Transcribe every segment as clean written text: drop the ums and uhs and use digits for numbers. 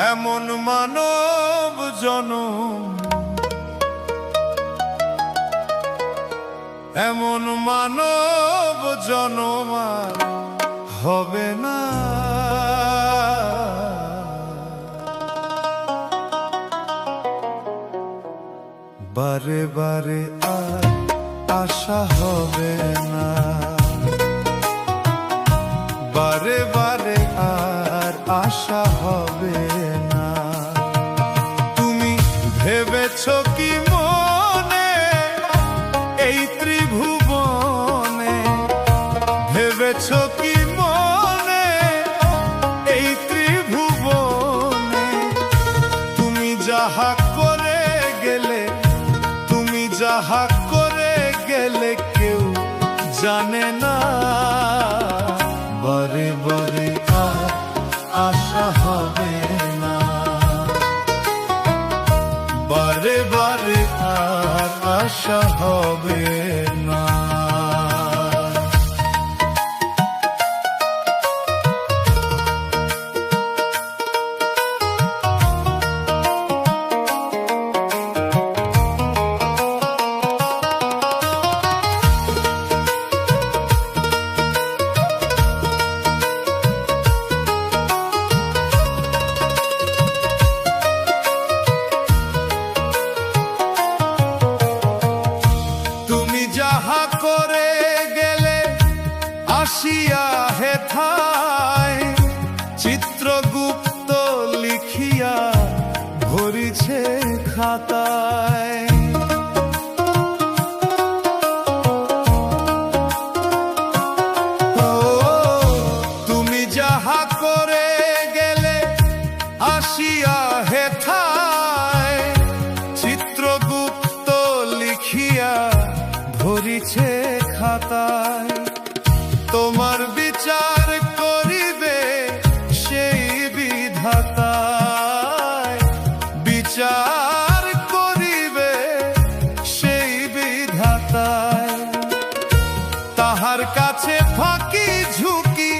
এমন মানব জনম, এমন মানব জনম আর হবে না। বারে বারে আর আশা হবে না, বারে বারে আর আশা হবে না। তুমি ভেবেছ কি মনে এই ত্রিভুবনে, ভেবেছ কি মনে এই ত্রিভুবনে তুমি যাহা করে গেলে, তুমি যাহা করে গেলে কেউ জানে না। বারে বারে আর আশা হবে না, বারে বারে আর আশা হবে না। যাহা করে গেলে আসিয়া হেথায় চিত্রগুপ্ত লিখিয়া ভরিছে খাতায়। তুমি যাহা করে গেলে আসিয়া হেথায় চিত্রগুপ্ত লিখিয়া ভরিছে খাতায়। তোমার বিচার করিবে সেই বিধাতায়, বিচার করিবে সেই বিধাতায়। তাহার কাছে ফাঁকি ঝুঁকি,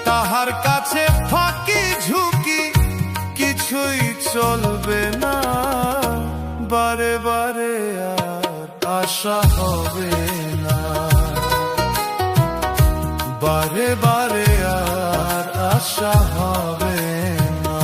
তাহার কাছে ফাঁকি ঝুঁকি কিছুই চলবে না। বারে বারে আর আশা হবে না, বারে বারে আর আশা হবে না।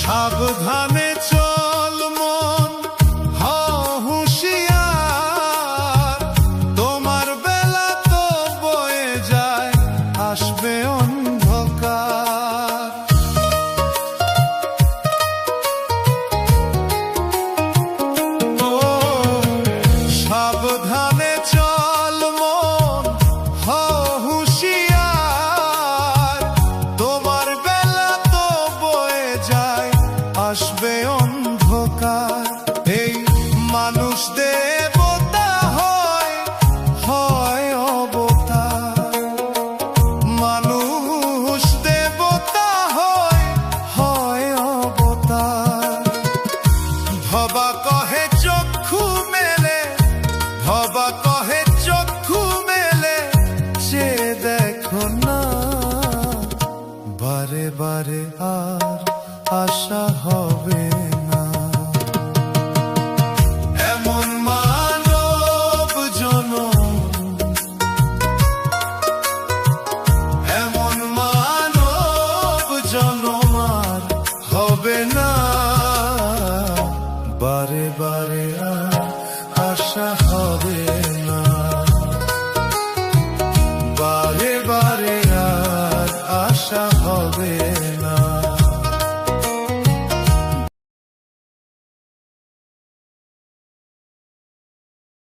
সাবধানে চল মন, হও হুঁশিয়ার, তোমার বেলা তো বয়ে যায় আসবে অন্ধকার। ও সাবধানে চল মন, হও হুঁশিয়ার, তোমার বেলা তো বয়ে যায় আসবে অন্ধকার। এই মানুষ দেবতা হয়, হয় অবতার, মানুষ দেবতা হয়, হয় অবতার। ভবা কহে চক্ষু মেলে, ভবা কহে চক্ষু মেলে সে দেখো না। বারে বারে আর আশা হবে